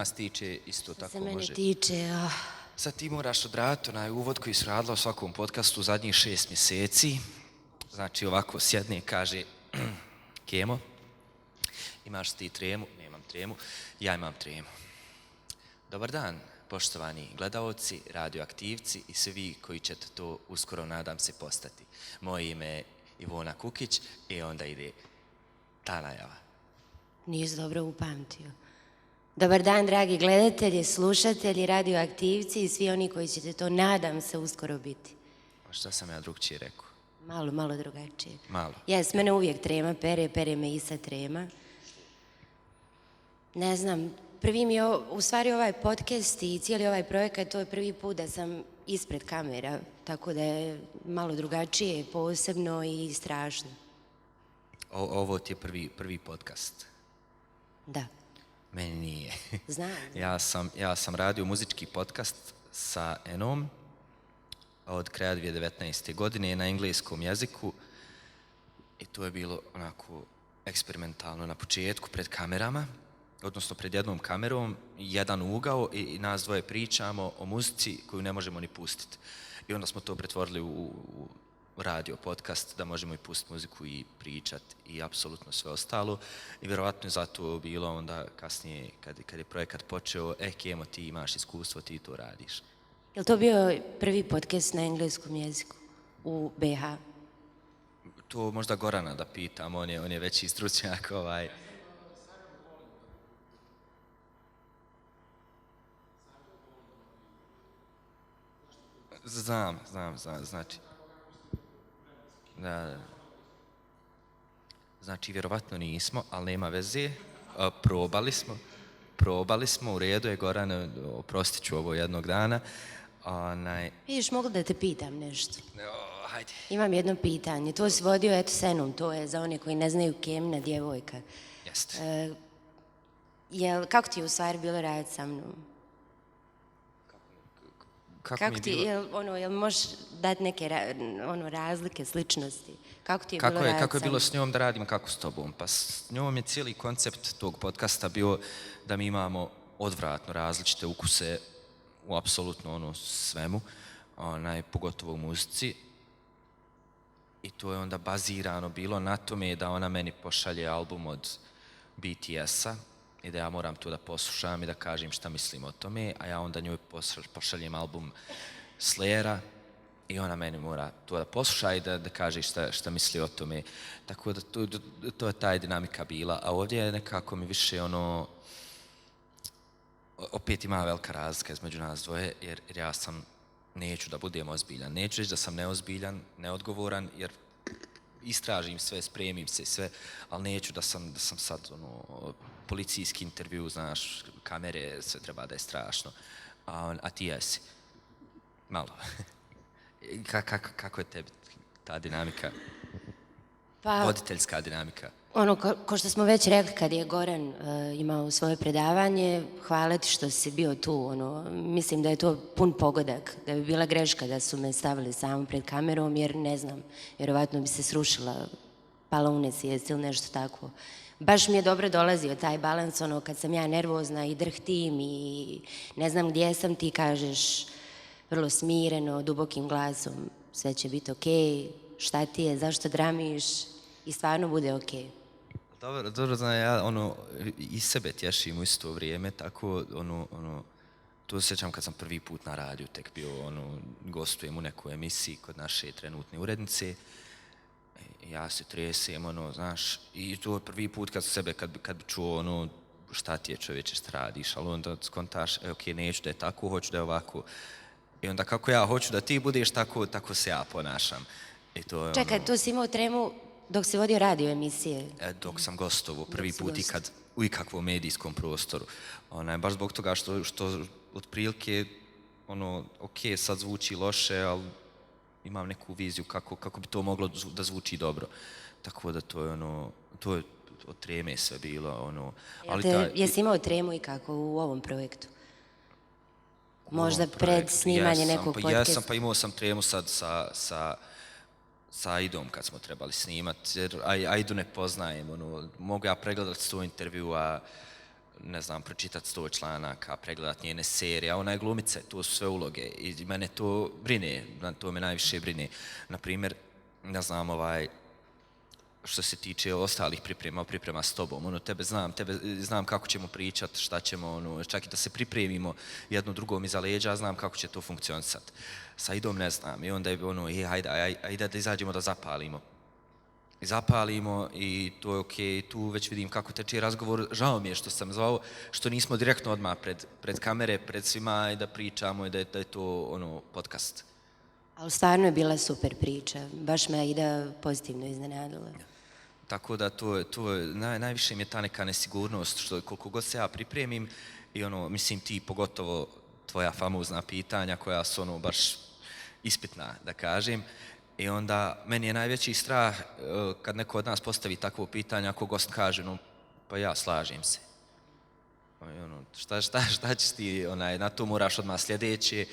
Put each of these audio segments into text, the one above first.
nas tiče, isto tako se mene može. tiče, Sad ti moraš odraditi onaj uvod koji su radila u svakom podcastu u zadnjih 6 mjeseci. Znači ovako sjedne i kaže Kemo, imaš ti tremu? Nemam tremu. Ja imam tremu. Dobar dan, poštovani gledaoci, radioaktivci i svi vi koji ćete to uskoro, nadam se, postati. Moje ime je Ivona Kukić i onda ide ta najava. nisi dobro upamtio. Dobar dan, dragi gledatelji, slušatelji, radioaktivci i svi oni koji ćete to, nadam se, uskoro biti. Šta sam ja drugčije rekao? Malo drugačije. Malo. Jes, mene uvijek trema pere me i sad trema. Ne znam, prvi mi je, u stvari ovaj podcast i cijeli ovaj projekat, to je prvi put da sam ispred kamera, tako da je malo drugačije, posebno i strašno. Ovo ti je prvi podcast. Da. Meni nije. Znam. Ja sam radio muzički podcast sa Enom od kraja 2019. godine na engleskom jeziku i to je bilo onako eksperimentalno na početku pred kamerama, odnosno pred jednom kamerom, jedan ugao i nas dvoje pričamo o muzici koju ne možemo ni pustiti. I onda smo to pretvorili u radio podcast da možemo i pustiti muziku i pričati i apsolutno sve ostalo. I vjerovatno je zato bilo onda kasnije kad je projekat počeo, Kemo, ti imaš iskustvo, ti to radiš. Je li to bio prvi podcast na engleskom jeziku u BiH? To možda Gorana da pitam, on je veći stručnjak. Znam, znači. Da. Znači, vjerovatno nismo, ali nema veze. Probali smo, u redu je, Goran, oprostit ću ovo jednog dana. Vidiš, mogu da te pitam nešto? Hajde. Imam jedno pitanje. To si vodio, eto, sa Enom, to je za one koji ne znaju Kemina djevojka. Jeste. Kako ti je u stvari bilo raditi sa mnom? Kako ti, jel možeš dati neke razlike, sličnosti? Kako ti je bilo raditi sa mnom? Kako je bilo s njom da radim, kako s tobom? Pa s njom je cijeli koncept tog podcasta bio da mi imamo odvratno različite ukuse u apsolutno svemu, pogotovo u muzici. I to je onda bazirano bilo na tome da ona meni pošalje album od BTS-a i da ja moram to da poslušam i da kažem šta mislim o tome, a ja onda njoj pošaljem album Slayera i ona meni mora to da posluša i da kaže šta misli o tome. Tako da to je ta dinamika bila, a ovdje je nekako mi više opet ima velika razlika između nas dvoje, jer ja neću da budem ozbiljan. Neću reći da sam neozbiljan, neodgovoran, jer istražim sve, spremim se sve, ali neću da sam sad policijski intervju, znaš, kamere, sve treba da je strašno. A ti jesi. Malo. Kako je tebi ta dinamika? Voditeljska dinamika. Ko što smo već rekli kad je Goran imao svoje predavanje, hvala ti što si bio tu. Mislim da je to pun pogodak, da bi bila greška da su me stavili samo pred kamerom, jer ne znam, vjerovatno bi se srušila, pala u nesvijest ili nešto takvo. Baš mi je dobro dolazio taj balans, kad sam ja nervozna i drhtim i ne znam gdje sam, ti kažeš vrlo smireno, dubokim glasom, sve će biti okej, šta ti je, zašto dramiš, i stvarno bude okej. Dobro, znam, ja i sebe tješim u isto vrijeme, tako, to se sjećam kad sam prvi put na radiju tek bio, gostujem u nekoj emisiji kod naše trenutne urednice, ja se tresem, znaš, i to je prvi put kad sebe, kad bi čuo, šta ti je čovječe, šta radiš, ali onda skontaš, okej, neću da je tako, hoću da je ovako, i onda kako ja hoću da ti budeš, tako se ja ponašam. Čekaj, tu si imao tremu dok si vodio radio emisije? Dok sam gostovo prvi put u ikakvom medijskom prostoru. Baš zbog toga što otprilike, okej, sad zvuči loše, ali imam neku viziju kako bi to moglo da zvuči dobro. Tako da to je od treme sve bilo. Jesi imao tremu i kako u ovom projektu? Možda pred snimanje nekog podcasta? Jesam, pa imao sam tremu sad sa Aidom kad smo trebali snimati, jer Aidu ne poznajem, mogu ja pregledati svoj intervju, a ne znam, pročitati 100 članaka, pregledat njene serije, a ona je glumica, to su sve uloge i mene to brine, to me najviše brine. Naprimjer, ne znam, što se tiče ostalih priprema s tobom, tebe znam kako ćemo pričati, šta ćemo, čak i da se pripremimo jedno drugom iza leđa, znam kako će to funkcionisati. Sa Idom ne znam, i onda je ajde da izađemo da zapalimo. I zapalimo i to je okej, tu već vidim kako teče razgovor, žao mi je što sam zvao, što nismo direktno odmah pred kamere, pred svima i da pričamo i da je to podcast. Ali stvarno je bila super priča, baš me Aida pozitivno iznenadila. Tako da najviše mi je ta neka nesigurnost, što koliko god se ja pripremim i mislim ti pogotovo tvoja famozna pitanja koja su baš ispitna, da kažem. I onda meni je najveći strah kad neko od nas postavi takvo pitanje, ako gost kaže, pa ja slažem se. Šta ćeš ti, na to moraš odmah sljedeće.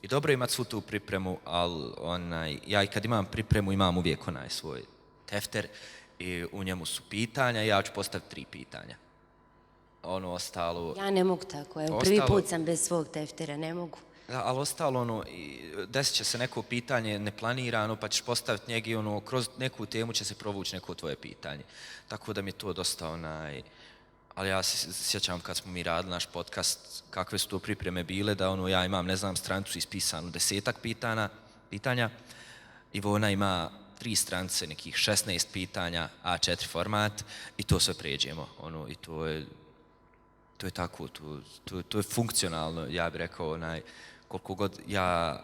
I dobro imati svu tu pripremu, ali ja i kad imam pripremu imam uvijek svoj tefter i u njemu su pitanja i ja ću postaviti 3 pitanja. Ostalo... Ja ne mogu tako, evo prvi put sam bez svog teftera, ne mogu. Da, ali ostalo, desit će se neko pitanje neplanirano, pa ćeš postaviti njeg i kroz neku temu će se provući neko tvoje pitanje. Tako da mi je to dosta Ali ja se sjećam kad smo mi radili naš podcast, kakve su to pripreme bile, da ja imam, ne znam, stranicu ispisanu 10 pitanja, Ivona ima 3 stranice, nekih 16 pitanja, A4 format i to sve pređemo. I to je tako, to je funkcionalno, ja bih rekao, koliko god ja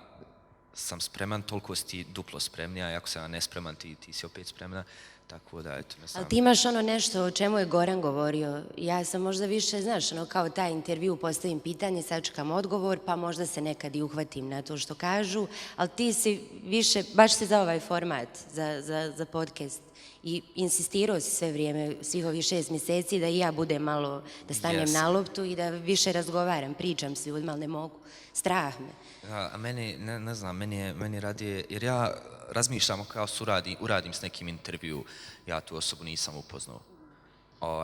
sam spreman, toliko si ti duplo spremnija, i ako sam ja nespreman, ti si opet spremna, tako da, eto, ne znam. Ali ti imaš nešto o čemu je Goran govorio, ja sam možda više, znaš, kao taj intervju, postavim pitanje, sačekam odgovor, pa možda se nekad i uhvatim na to što kažu, ali ti si više, baš si za ovaj format, za podcast, i insistirao si sve vrijeme, svih ovih 6 mjeseci, da i ja budem malo, da stanem na loptu i da više razgovaram, pričam s ljudima, ali ne mogu. Strah me. A meni, ne znam, meni radije, jer ja razmišljam kao uradim s nekim intervju, ja tu osobu nisam upoznao.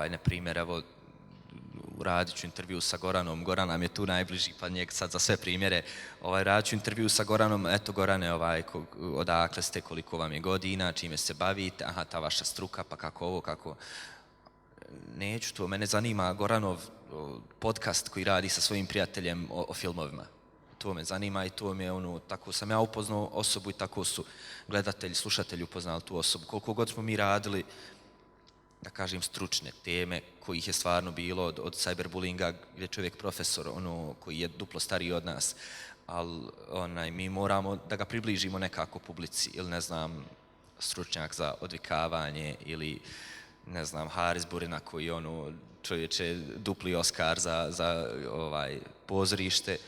Na primjer, evo, radit ću intervju sa Goranom, Goran nam je tu najbliži, pa njeg sad za sve primjere, radit ću intervju sa Goranom, eto Gorane, odakle ste, koliko vam je godina, čime se bavite, aha, ta vaša struka, pa kako ovo, kako... Neću to, mene zanima Goranov podcast koji radi sa svojim prijateljem o filmovima. To me zanima i to mi je tako sam ja upoznao osobu i tako su gledatelji, slušatelji upoznali tu osobu. Koliko god smo mi radili, da kažem, stručne teme kojih je stvarno bilo od cyberbullyinga gdje je čovjek profesor, koji je duplo stariji od nas, ali mi moramo da ga približimo nekako publici ili ne znam, stručnjak za odvikavanje ili ne znam, Haris Burina koji čovječe dupli Oskar za pozorište.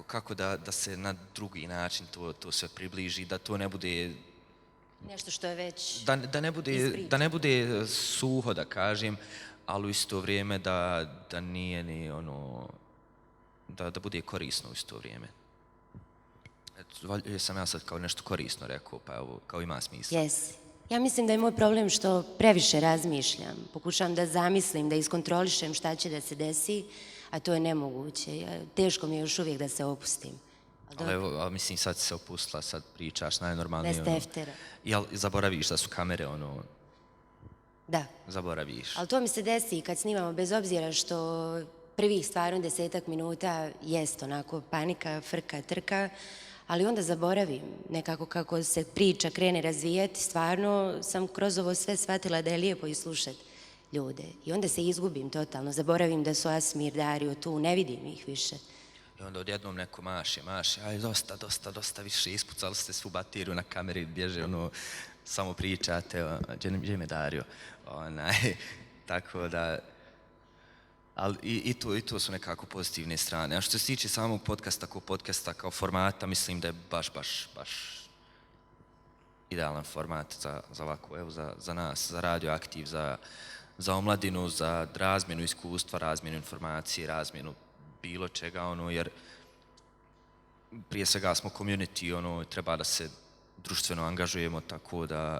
Kako da se na drugi način to sve približi, da to ne bude... Nešto što je već da ne bude suho, da kažem, ali u isto vrijeme da nije ni da bude korisno u isto vrijeme. Eto, sam ja sad kao nešto korisno rekao, pa evo, kao ima smisla. Jesi. Ja mislim da je moj problem što previše razmišljam. Pokušavam da zamislim, da iskontrolišem šta će da se desi, a to je nemoguće. Teško mi je još uvijek da se opustim. Ali evo, mislim, sad si se opustila, sad pričaš najnormalnije. Bez teftera. Jel zaboraviš da su kamere, Da. Zaboraviš. Ali to mi se desi kad snimamo, bez obzira što prvih stvarno 10 minuta jest onako panika, frka, trka, ali onda zaboravim nekako kako se priča krene razvijati, stvarno sam kroz ovo sve shvatila da je lijepo i slušati ljude. I onda se izgubim totalno, zaboravim da su Asmir, Dario tu, ne vidim ih više. I onda odjednom neko maše, aj dosta više, ispucali ste svu bateriju na kameri, bježe, samo pričate, gdje me Dario. Tako da, ali i to su nekako pozitivne strane. A što se tiče samog podcasta kao formata, mislim da je baš idealan format za ovako, evo, za nas, za Radio Aktiv, za omladinu, za razmjenu iskustva, razmjenu informacije, razmjenu bilo čega, jer prije svega smo community, treba da se društveno angažujemo, tako da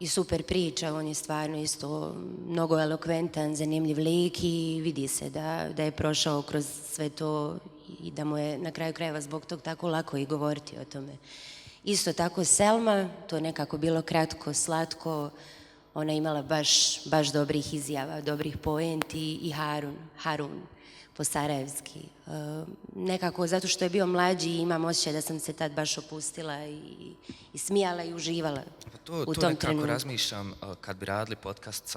i super priča, on je stvarno isto mnogo elokventan, zanimljiv lik i vidi se da je prošao kroz sve to i da mu je na kraju krajeva zbog tog tako lako i govoriti o tome. Isto tako Selma, to je nekako bilo kratko, slatko, ona je imala baš dobrih izjava, dobrih poenti i Harun po sarajevski. Nekako zato što je bio mlađi imam osjećaj da sam se tad baš opustila i smijala i uživala u tom nekako trenutku. Razmišljam, kad bi radili podcast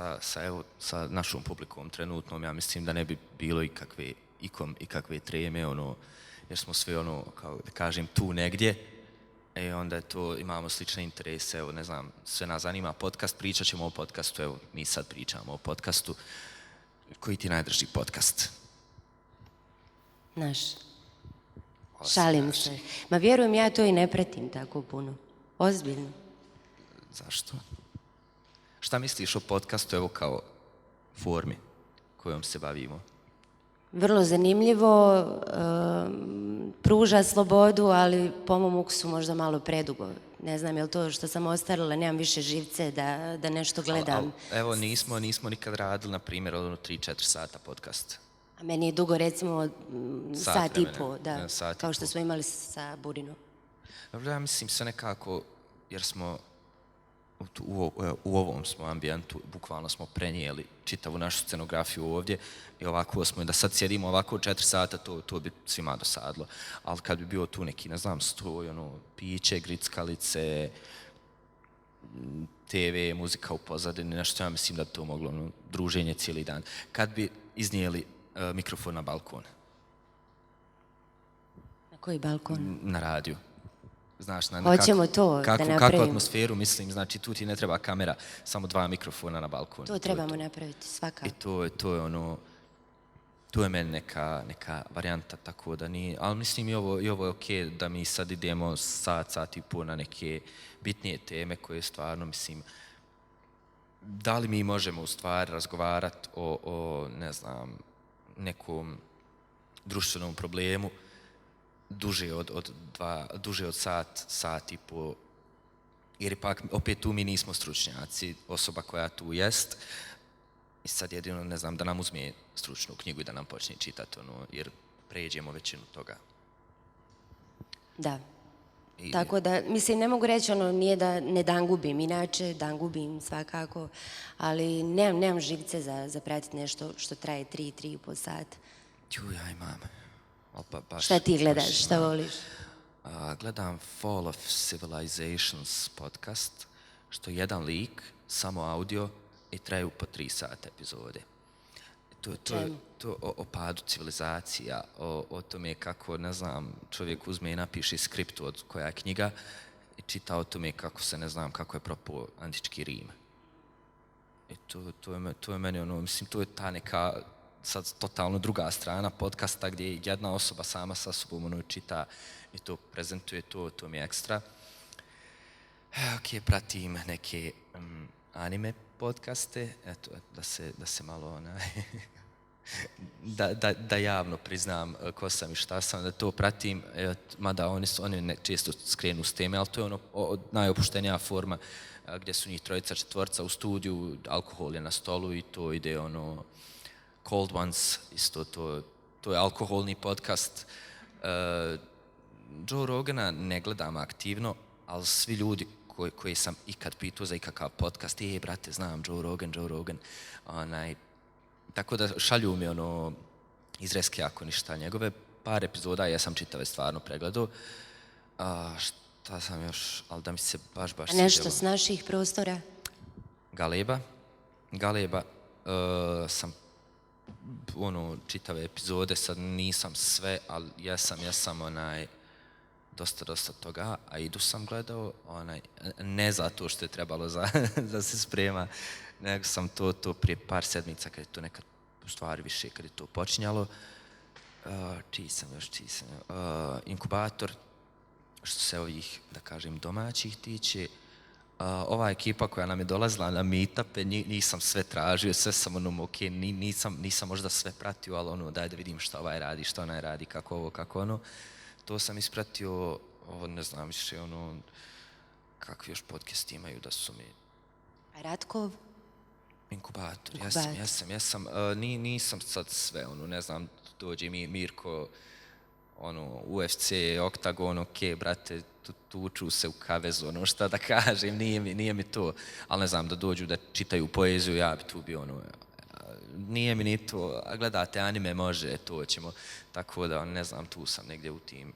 sa našom publikom trenutnom, ja mislim da ne bi bilo ikakve treme, jer smo sve kao da kažem, tu negdje. Onda je to, imamo slične interese, evo, ne znam, sve nas zanima podcast, pričat ćemo o podcastu, evo, mi sad pričamo o podcastu. Koji ti je najdrži podcast? Naš. Šalim se. Ma vjerujem, ja to i ne pratim tako puno. Ozbiljno. Zašto? Šta misliš o podcastu, evo, kao formi kojom se bavimo? Vrlo zanimljivo, pruža slobodu, ali po mom ukusu možda malo predugo. Ne znam, je li to što sam ostarila, nemam više živce da nešto gledam. Evo, nismo nikad radili, na primjer, 3-4 sata podcast. A meni je dugo, recimo, sat i po, da, sat kao što smo imali sa Burinom. Ja mislim sve nekako, jer smo u ovom smo ambijentu, bukvalno smo prenijeli čitavu našu scenografiju ovdje i ovako smo, da sad sjedimo ovako 4 sata, to bi svima dosadilo. Ali kad bi bio tu neki, ne znam, stoj, piće, grickalice, TV, muzika u pozadini, nešto, ja mislim da bi to moglo, druženje cijeli dan. Kad bi iznijeli mikrofon na balkon? Na koji balkon? Na radiju. Znaš, hoćemo to da napravimo. Kakvu atmosferu, mislim, znači tu ti ne treba kamera, samo 2 mikrofona na balkonu. To trebamo napraviti, svakako. I to je meni neka varijanta, tako da nije, ali mislim i ovo je okej da mi sad idemo sat i pol na neke bitnije teme koje stvarno, mislim, da li mi možemo u stvari razgovarati o ne znam, nekom društvenom problemu duže od sat i po, jer ipak opet tu mi nismo stručnjaci, osoba koja tu jest i sad jedino, ne znam, da nam uzme stručnu knjigu i da nam počne čitati, jer pređemo većinu toga. Da. Tako da, mislim, ne mogu reći, nije da ne dangubim, inače dangubim svakako, ali nemam živce za pratiti nešto što traje 3,5 sata. Ja imam. Šta ti gledaš, šta voliš? Gledam Fall of Civilizations podcast, što je jedan lik, samo audio i traju po 3 sata epizode. To o padu civilizacija, o tome kako, ne znam, čovjek uzme i napiše skript od koja je knjiga i čita o tome kako se, ne znam, kako je propao antički Rim. I to je meni, mislim, to je ta neka sad totalno druga strana podcasta gdje jedna osoba sama sa sobom čita i to prezentuje, to mi je ekstra. Ok, pratim neke anime podcaste, eto, da se malo da javno priznam ko sam i šta sam, da to pratim, mada oni često skrenu s teme, ali to je najopuštenija forma gdje su njih 3-4 u studiju, alkohol je na stolu i to ide Cold Ones, isto to je alkoholni podcast. Joe Rogana ne gledam aktivno, ali svi ljudi koji sam ikad pitao za ikakav podcast, brate, znam Joe Rogan, tako da šalju mi izreske ako ništa njegove. Par epizoda ja sam čitave stvarno pregledao. Šta sam još, ali da mi se baš svidjelo. A nešto s naših prostora? Galeba sam čitave epizode, sad nisam sve, ali jesam dosta toga, a Idu sam gledao, ne zato što je trebalo da se sprema, nego sam to prije par sedmica, kad je to nekad, u stvari više, kad je to počinjalo, čiji sam još, Inkubator, što se ovih, da kažem, domaćih tiče, ova ekipa koja nam je dolazila na meetupe, nisam sve tražio, sve sam ok, nisam možda sve pratio, ali daj da vidim šta ovaj radi, šta onaj radi, kako ovo, kako ono. To sam ispratio, ne znam više, kakvi još podcast imaju da su mi A Ratkov? Inkubator, Inkubator. jesam. Nisam sad sve, ne znam, dođe mi Mirko, UFC, Oktagon, ok, brate, tuču se u kavezu, šta da kažem, nije mi to, ali ne znam, da dođu da čitaju poeziju, ja bi tu bio, nije mi ni to, a gledate anime, može, to ćemo, tako da, ne znam, tu sam negdje u tim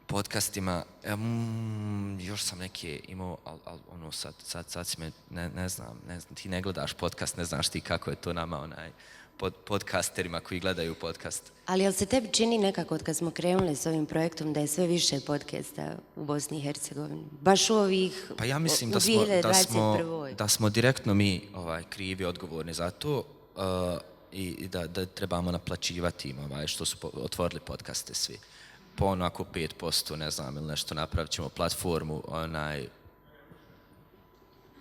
podcastima, još sam neke imao, ali sad si me, ne znam, ti ne gledaš podcast, ne znaš ti kako je to nama, podcasterima koji gledaju podcast. Ali jel se tebi čini nekako od kad smo krenuli s ovim projektom da je sve više podcasta u Bosni i Hercegovini? Baš u ovih, pa ja mislim u 2021. Da smo direktno mi krivi, odgovorni za to i da trebamo naplaćivati im što su otvorili podcaste svi. Po onako 5%, ne znam, ili nešto, napravit ćemo platformu,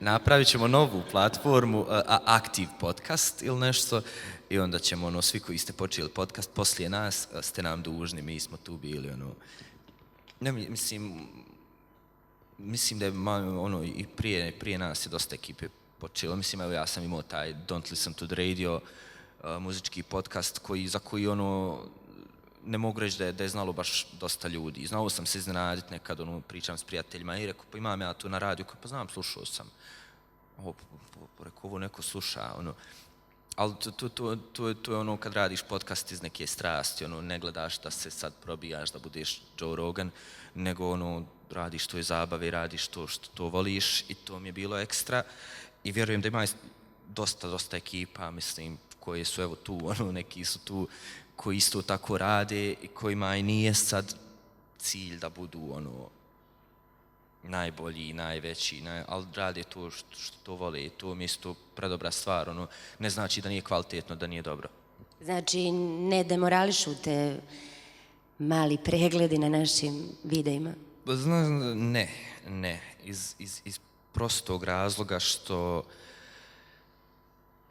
napravit ćemo novu platformu, Aktiv podcast ili nešto, i onda ćemo, svi koji ste počeli podcast poslije nas, ste nam dužni, mi smo tu bili, ne, mislim da je i prije nas je dosta ekipe počelo, mislim, evo ja sam imao taj Don't Listen to the Radio, muzički podcast, za koji ne mogu reći da je znalo baš dosta ljudi. Znao sam se iznenaditi nekad, pričam s prijateljima i rekao, pa imam ja tu na radiju, pa znam, slušao sam. Rekao, ovo neko sluša, ali to je kad radiš podcast iz neke strasti, ne gledaš da se sad probijaš da budeš Joe Rogan, nego radiš to iz zabave, radiš to što to voliš, i to mi je bilo ekstra, i vjerujem da ima dosta ekipa, mislim, koje su evo tu, neki su tu koji isto tako rade i kojima i nije sad cilj da budu najbolji, najveći, ali rade to što vole, i to mi je isto predobra stvar, ne znači da nije kvalitetno, da nije dobro. Znači, ne demorališu te mali pregledi na našim videima? Ne, iz prostog razloga što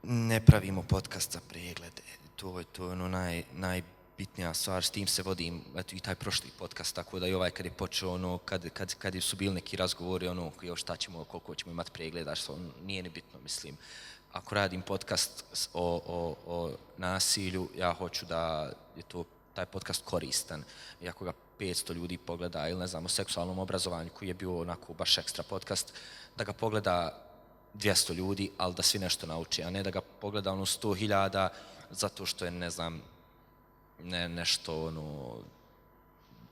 ne pravimo podcast za preglede. To je najbitnija stvar, s tim se vodim, eto, i taj prošli podcast, tako da i ovaj kad je počeo, kad su bili neki razgovori, šta ćemo, koliko ćemo imati pregleda, što nije ni bitno, mislim. Ako radim podcast o nasilju, ja hoću da je taj podcast koristan, i ako ga 500 ljudi pogleda, ili ne znam, o seksualnom obrazovanju, koji je bio onako baš ekstra podcast, da ga pogleda 200 ljudi, ali da svi nešto nauči, a ne da ga pogleda 100.000 zato što je, ne znam, nešto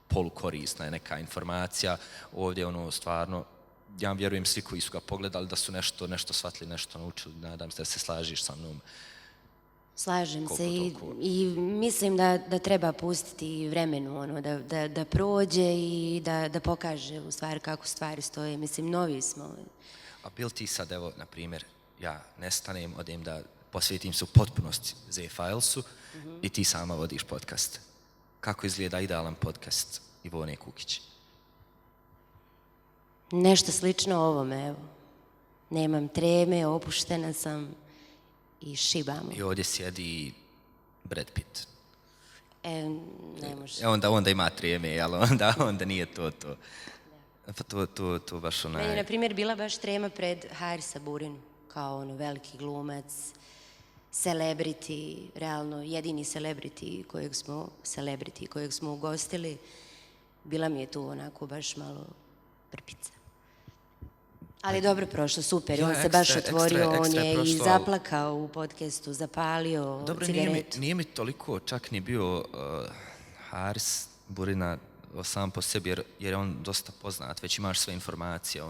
polukorisna je neka informacija. Ovdje stvarno, ja vjerujem svi koji su ga pogledali da su nešto shvatili, nešto naučili, nadam se da se slažiš sa mnom. Slažem se i mislim da treba pustiti vremenu, da prođe i da pokaže u stvari kako stvari stoje. Mislim, novi smo. A bil ti sad, evo, na primjer, ja nestanem, odem da posvetim se u potpunosti Z-Filesu i ti sama vodiš podcast. Kako izgleda idealan podcast Ivone Kukić? Nešto slično ovome, evo. Nemam treme, opuštena sam i šibamo. I ovdje sjedi Brad Pitt. Ne može. Onda ima treme, ali onda nije to. Pa to baš Meni je, na primjer, bila baš trema pred Harisa Burinu, kao veliki glumac, celebrity, realno jedini celebrity kojeg smo ugostili. Bila mi je tu onako baš malo prpica. Ali dobro prošlo, super. On se baš otvorio, on je i zaplakao u podcastu, zapalio cigaretu. Dobro, nije mi toliko čak ni bio Haris Burina sam po sebi, jer je on dosta poznat, već imaš sve informacije,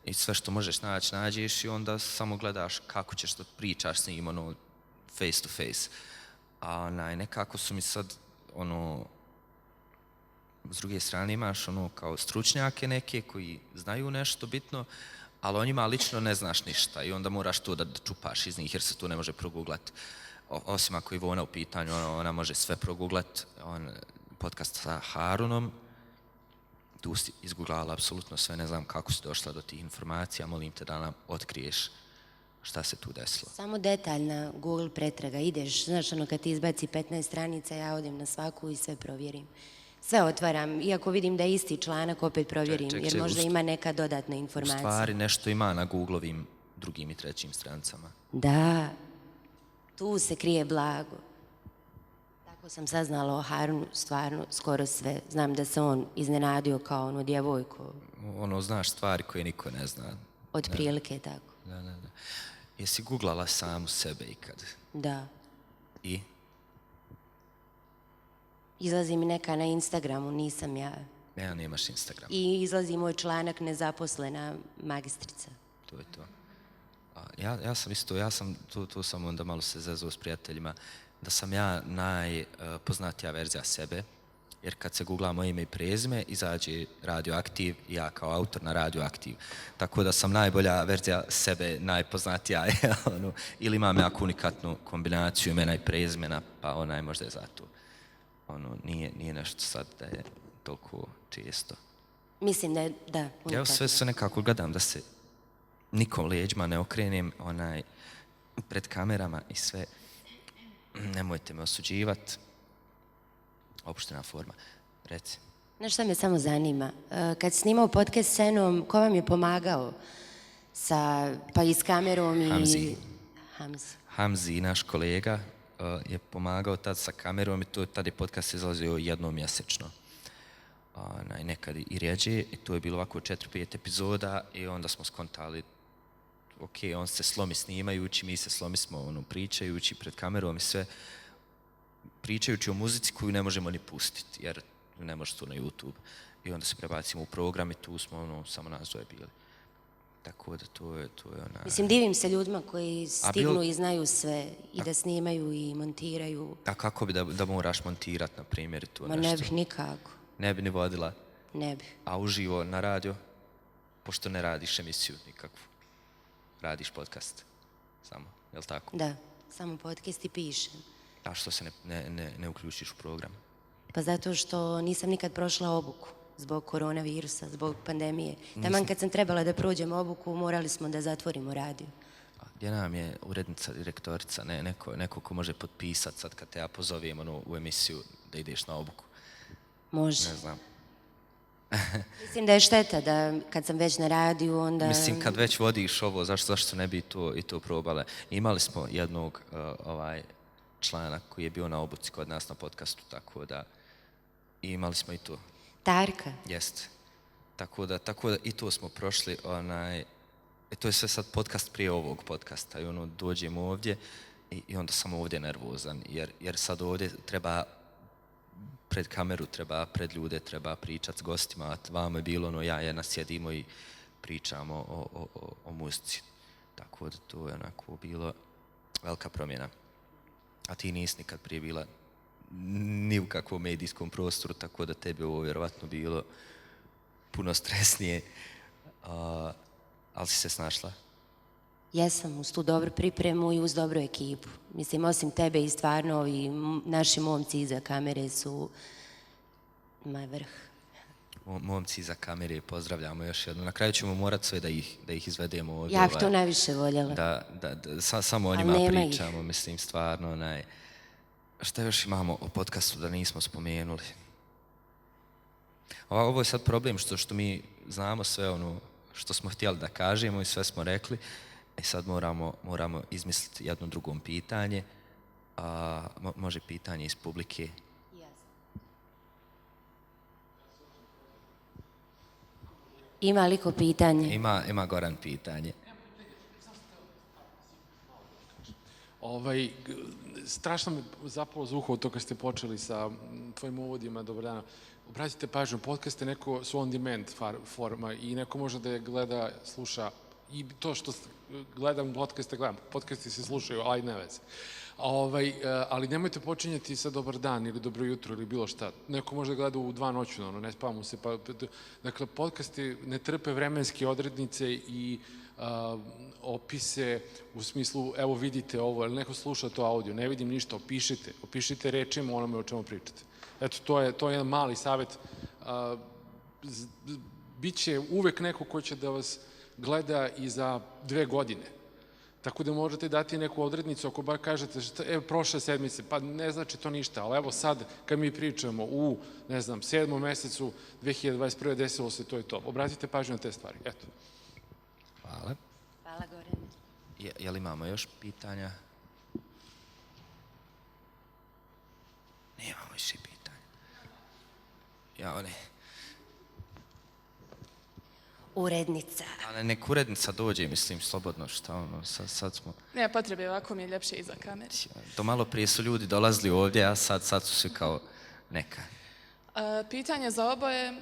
i sve što možeš naći, nađeš, i onda samo gledaš kako ćeš da pričaš s njim, face to face. A nekako su mi sad, s druge strane imaš, kao stručnjake neke koji znaju nešto bitno, ali o njima lično ne znaš ništa, i onda moraš to da čupaš iz njih, jer se to ne može proguglati. Osim ako je Ivona u pitanju, ona može sve proguglati. Podcast sa Harunom, tu si izgooglala apsolutno sve, ne znam kako si došla do tih informacija, molim te da nam otkriješ šta se tu desilo. Samo detaljna Google pretraga, ideš, znaš, kad ti izbaci 15 stranica, ja odem na svaku i sve provjerim. Sve otvaram, iako vidim da je isti članak, opet provjerim, Ček, jer možda ima neka dodatna U informacija. stvari nešto ima na Googlovim drugim i trećim stranicama. Da, tu se krije blago. Tako sam saznala o Harunu stvarno skoro sve. Znam da se on iznenadio kao onu djevojku, Ono, znaš stvari koje niko ne zna. otprilike tako. Da. Jesi googlala samu sebe ikad? Da. I? Izlazi mi neka na Instagramu, nisam ja. Ja nemaš Instagram. I izlazi moj članak nezaposlena magistrica. To je to. Ja sam isto, tu sam onda malo se zezao s prijateljima, da sam ja najpoznatija verzija sebe, jer kad se googla moje ime i prezime, izađe Radioaktiv i ja kao autor na Radioaktiv. Tako da sam najbolja verzija sebe, najpoznatija, ili imam jako unikatnu kombinaciju imena i prezimena, pa možda je zato. Nije nešto sad da je toliko često. Mislim da je, da, unikatno. Ja sve nekako gledam da se nikom leđima ne okrenem pred kamerama i sve. Nemojte me osuđivati. Opuštena forma. Reci. Znaš šta me samo zanima? Kad si snimao podcast s Enom, ko vam je pomagao? Pa i s kamerom i... Hamzi, naš kolega, je pomagao tad sa kamerom i tad je podcast izlazio jednom mjesečno. Nekad i rjeđe i to je bilo ovako 4-5 epizoda i onda smo skontali ok, on se slomi snimajući, mi se slomismo pričajući pred kamerom i sve, pričajući o muzici koju ne možemo ni pustiti, jer ne može to na YouTube. I onda se prebacimo u program i tu smo samo nas dvoje bili. Tako da to je ona... Mislim, divim se ljudima koji stignu i znaju sve i da snimaju i montiraju. A kako bi da moraš montirati, na primjer, to nešto? Ma ne bih nikako. Ne bi ni vodila? Ne bih. A uživo na radio? Pošto ne radiš emisiju nikakvu. Radiš podcast samo, je li tako? Da, samo podcast i pišem. A što se ne uključiš u program? Pa zato što nisam nikad prošla obuku zbog koronavirusa, zbog pandemije. Taman kad sam trebala da prođem obuku, morali smo da zatvorimo radio. A gdje nam je urednica, direktorica, neko ko može potpisati sad kad te ja pozovem u emisiju da ideš na obuku? Može. Ne znam. Mislim da je šteta da kad sam već na radiju, onda... Mislim, kad već vodiš ovo, zašto ne bi i to probale? Imali smo jednog člana koji je bio na obuci kod nas na podcastu, tako da imali smo i to. Tarka? Jeste. Tako da i to smo prošli, to je sve sad podcast prije ovog podcasta i dođemo ovdje i onda sam ovdje nervozan, jer sad ovdje treba pred kameru, treba pred ljude, treba pričati s gostima, a vamo je bilo ja sjedimo i pričamo o muzici. Tako da to je onako bilo velika promjena. A ti nisi nikad prije bila ni u kakvom medijskom prostoru, tako da tebi ovo vjerovatno bilo puno stresnije, ali si se snašla? Jesam, uz tu dobru pripremu i uz dobru ekipu. Mislim, osim tebe i stvarno ovi naši momci iza kamere su maj vrh. Momci iza kamere, pozdravljamo još jedno. Na kraju ćemo morati sve da ih izvedemo ovdje. Ja bih to najviše voljela. Samo o njima pričamo, mislim, stvarno. Šta još imamo o podcastu da nismo spomenuli? Ovo je sad problem što mi znamo sve ono što smo htjeli da kažemo i sve smo rekli. Sad moramo izmisliti jedno drugo pitanje. Može pitanje iz publike. Ima li ko pitanje? Ima Goran pitanje. Strašno me zapalo za uho to kad ste počeli sa tvojim uvodima. Dobar dan. Obratite pažnju, podcast je neko su on demand forma i neko može da je gleda, sluša i to što gledam podcasti se slušaju, ali ne veze. Ali nemojte počinjati sa dobar dan ili dobro jutro ili bilo šta. Neko može da gleda u 2 noću, ne spavamo se. Dakle, podcasti ne trpe vremenske odrednice i opise u smislu, evo vidite ovo, ili neko sluša to audio, ne vidim ništa, opišite rečima onome o čemu pričate. Eto, to je jedan mali savjet. Biće uvek neko ko će da vas gleda i za 2 godine. Tako da možete dati neku odrednicu ako bar kažete, prošle sedmice, pa ne znači to ništa, ali evo sad kad mi pričamo u, ne znam, 7. mesecu 2021. desilo se to i to. Obratite pažnju na te stvari. Eto. Hvala. Hvala, Gorane. Je li imamo još pitanja? Nemamo više pitanja. Urednica. Ali nek urednica dođe, mislim, slobodno, šta ono, sad smo... Nema potrebe, ovako mi je ljepše iza kamere. Do malo prije su ljudi dolazili ovdje, a sad su svi kao neka. Pitanje za oboje,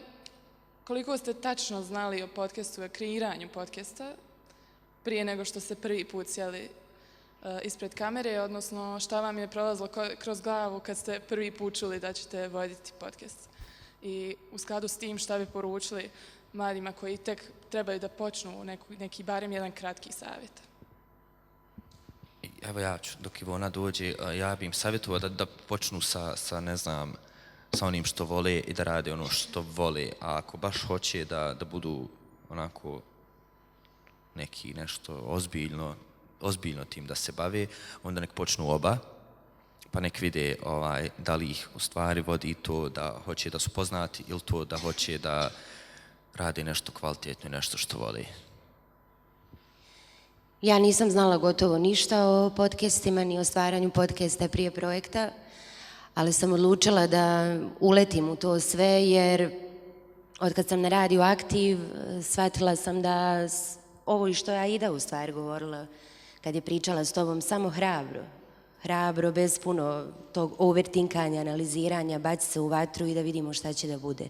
koliko ste tačno znali o podcastu, o kreiranju podcasta, prije nego što ste prvi put sjeli ispred kamere, odnosno šta vam je prolazilo kroz glavu kad ste prvi put čuli da ćete voditi podcast? I u skladu s tim šta bi poručili mladima koji tek trebaju da počnu neki barem jedan kratki savjet? Evo ja ću, dok Ivona dođe, ja bi im savjetovao da počnu sa, ne znam, sa onim što vole i da rade ono što vole, a ako baš hoće da budu onako neki nešto ozbiljno tim da se bave, onda nek počnu oba, pa nek vide da li ih u stvari vodi to da hoće da su poznati ili to da hoće da rade nešto kvalitetno i nešto što vole. Ja nisam znala gotovo ništa o podcastima ni o stvaranju podcasta prije projekta, ali sam odlučila da uletim u to sve jer otkad sam na radiju Aktiv shvatila sam da ovo i što je Aida u stvari govorila kad je pričala s tobom, samo hrabro, bez puno tog overtinkanja, analiziranja, baci se u vatru i da vidimo šta će da bude.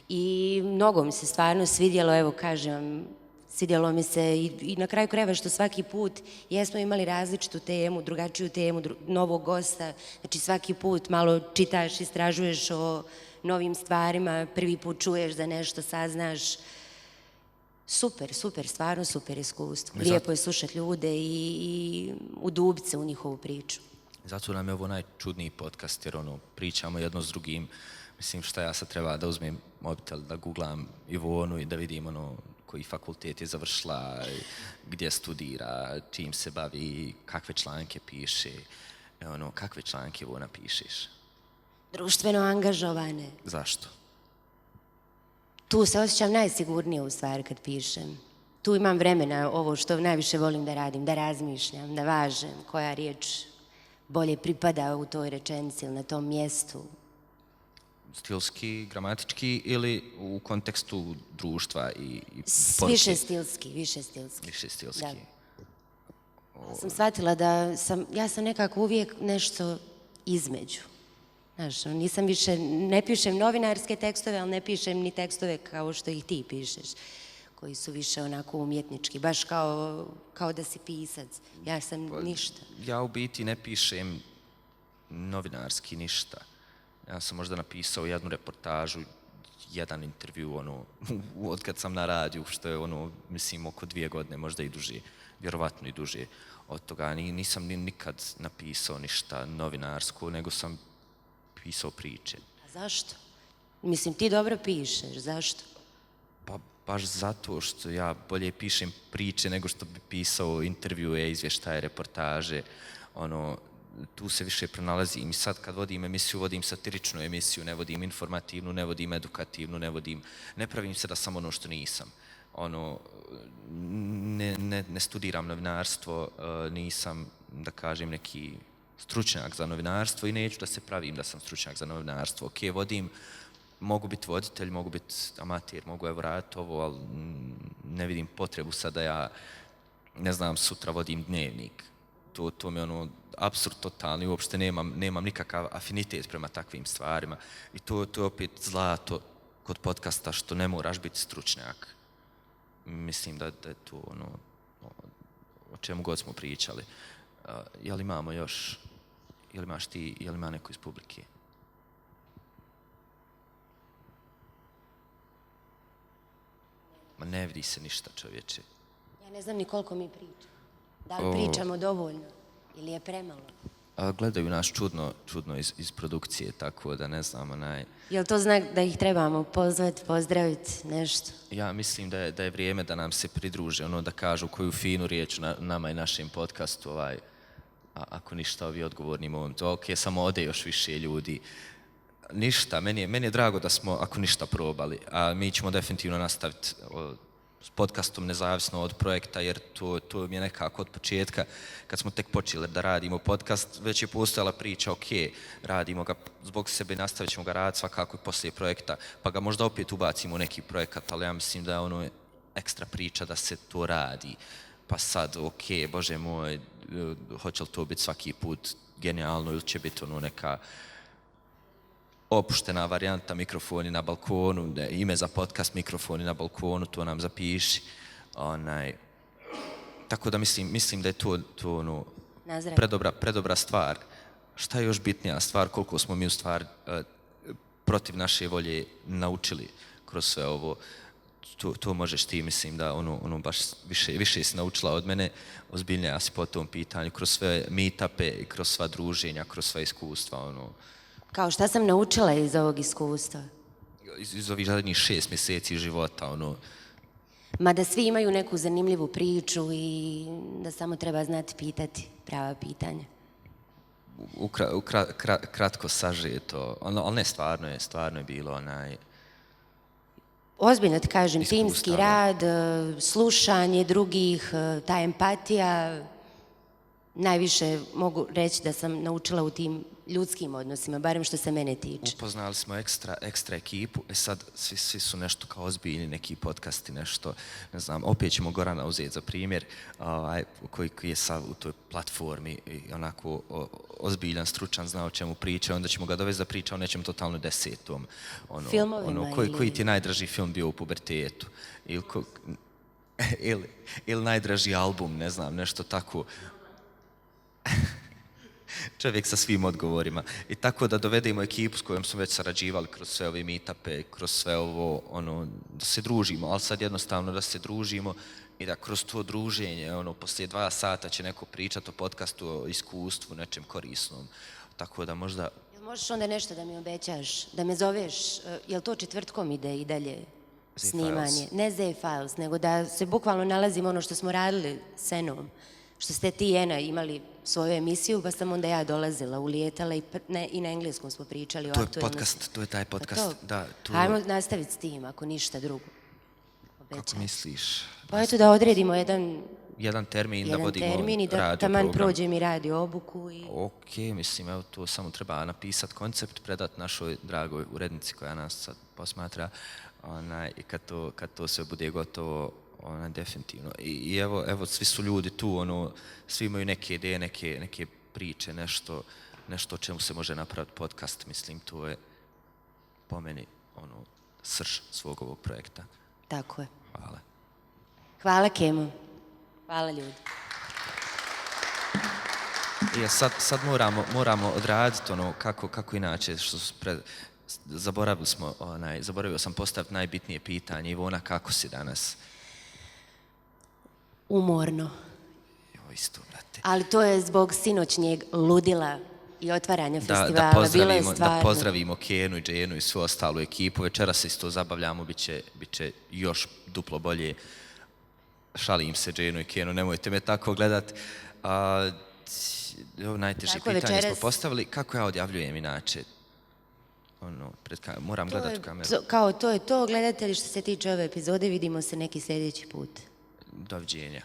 I mnogo mi se stvarno svidjelo, evo kažem, svidjelo mi se i na kraju krajeva što svaki put jesmo imali različitu temu, drugačiju temu, novog gosta, znači svaki put malo čitaš, istražuješ o novim stvarima, prvi put čuješ za nešto, saznaš. Super, stvarno super iskustvo. Lijepo je slušati ljude i udubiti se u njihovu priču. Zato nam je ovo najčudniji podcast jer pričamo jedno s drugim. Mislim šta ja sad treba da uzmem mobitel, da googlam Ivonu i da vidim koji fakultet je završila, gdje studira, čim se bavi, kakve članke piše. Kakve članke Ivona pišeš? Društveno angažovane. Zašto? Tu se osjećam najsigurnije u stvari kad pišem. Tu imam vremena, ovo što najviše volim da radim, da razmišljam, da važem koja riječ bolje pripada u toj rečenici ili na tom mjestu. Stilski, gramatički ili u kontekstu društva i poruke? Više stilski. Više stilski. Da. Ja sam shvatila da ja sam nekako uvijek nešto između. Znaš, nisam više, ne pišem novinarske tekstove, ali ne pišem ni tekstove kao što ih ti pišeš, koji su više onako umjetnički, baš kao da si pisac. Ja sam ništa. Ja u biti ne pišem novinarski ništa. Ja sam možda napisao jednu reportažu, jedan intervju, od kad sam na radiju, što je mislim, oko 2 godine, možda i duže, vjerovatno i duže od toga. Nisam nikad napisao ništa novinarsko, nego sam pisao priče. A zašto? Mislim, ti dobro pišeš, zašto? Pa baš zato što ja bolje pišem priče nego što bi pisao intervjue, izvještaje, reportaže, tu se više pronalazim i sad kad vodim emisiju, vodim satiričnu emisiju, ne vodim informativnu, ne vodim edukativnu, ne pravim se da sam ono što nisam. Ne studiram novinarstvo, nisam, da kažem, neki stručnjak za novinarstvo i neću da se pravim da sam stručnjak za novinarstvo. Ok, mogu biti voditelj, mogu biti amater, mogu raditi ovo, ali ne vidim potrebu sad da ja, ne znam, sutra vodim dnevnik. To mi je apsurd totalni, uopšte nemam nikakav afinitet prema takvim stvarima i to je opet zlato kod podcasta što ne moraš biti stručnjak. Mislim da je to o čemu god smo pričali. Jel imamo još, jel imaš ti, jel ima neko iz publike? Ma ne vidi se ništa, čovječe. Ja ne znam ni koliko mi pričamo. Da li pričamo dovoljno ili je premalo? Gledaju nas čudno iz produkcije, tako da ne znam, Jel to znak da ih trebamo pozvati, pozdraviti, nešto? Ja mislim da je vrijeme da nam se pridruže, da kažu koju finu riječ nama i našem podcastu, ako ništa ovi odgovorni momenti. Ok, samo ode još više ljudi. Ništa, meni je drago da smo, ako ništa, probali, a mi ćemo definitivno nastaviti s podcastom nezavisno od projekta, jer to mi je nekako od početka, kad smo tek počeli da radimo podcast, već je postojala priča, ok, radimo ga zbog sebe, nastavit ćemo ga raditi svakako i poslije projekta, pa ga možda opet ubacimo u neki projekat, ali ja mislim da je ekstra priča da se to radi. Pa sad, ok, bože moj, hoće li to biti svaki put genijalno ili će biti neka opuštena varijanta mikrofoni na balkonu, ime za podcast mikrofoni na balkonu, to nam zapiši. Tako da mislim da je to predobra stvar. Šta je još bitnija stvar, koliko smo mi u stvari protiv naše volje naučili kroz sve ovo. To možeš ti, mislim da baš više si naučila od mene, ozbiljnija si po tom pitanju, kroz sve meetupe, kroz sva druženja, kroz sva iskustva. Kao šta sam naučila iz ovog iskustva? Iz ovih zadnjih 6 mjeseci života, Mada svi imaju neku zanimljivu priču i da samo treba znati pitati prava pitanja. Kratko sažeto, ali ne, stvarno je bilo Ozbiljno ti kažem, iskustva, timski rad, slušanje drugih, ta empatija, najviše mogu reći da sam naučila u tim ljudskim odnosima, barem što se mene tiče. Upoznali smo ekstra ekipu, sad svi su nešto kao ozbiljni, neki podcasti, nešto, ne znam, opet ćemo Gorana uzeti za primjer, koji je sad u toj platformi i onako ozbiljan, stručan, zna o čemu priča, onda ćemo ga dovesti da priča o nečem totalno desetom. Filmovima koji ti je najdraži film bio u pubertetu? Ili najdraži album, ne znam, nešto tako. Čovjek sa svim odgovorima. I tako da dovedemo ekipu s kojom smo već sarađivali kroz sve ove meetupe, kroz sve ovo, da se družimo, ali sad jednostavno da se družimo i da kroz to druženje, poslije 2 sata će neko pričati o podcastu, o iskustvu, nečem korisnom. Tako da možda... Možeš onda nešto da mi obećaš, da me zoveš, jel to četvrtkom ide i dalje snimanje? Ne Z-Files, nego da se bukvalno nalazimo ono što smo radili s Enom. Što ste ti i Ena imali svoju emisiju, pa sam onda ja dolazila, ulijetala i na engleskom smo pričali o aktualnosti. To je taj podcast. Hajmo nastaviti s tim, ako ništa drugo. Kako misliš? Pa eto da odredimo jedan termin da vodimo radio i da taman prođe mi radio obuku. Ok, mislim, evo to samo treba napisati koncept, predati našoj dragoj urednici koja nas sad posmatra i kad to sve bude gotovo, definitivno. I evo, svi su ljudi tu, svi imaju neke ideje, neke priče, nešto o čemu se može napraviti podcast, mislim, to je po meni srž svog ovog projekta. Tako je. Hvala. Hvala, Kemo. Hvala, ljudi. Sad moramo odraditi kako inače, zaboravio sam postaviti najbitnije pitanje. Ivona, kako si danas? Umorno. Isto, brate. Ali to je zbog sinoćnjeg ludila i otvaranja festivala. Da pozdravimo Kenu i Dženu i svu ostalu ekipu. Večeras se isto zabavljamo, bit će još duplo bolje. Šalim se, Dženu i Kenu, nemojte me tako gledat. Najteže pitanje smo postavili. Kako ja odjavljujem inače? Moram gledati u kameru. Kao to je to, gledatelji, što se tiče ove epizode, vidimo se neki sljedeći put. Doviđenja.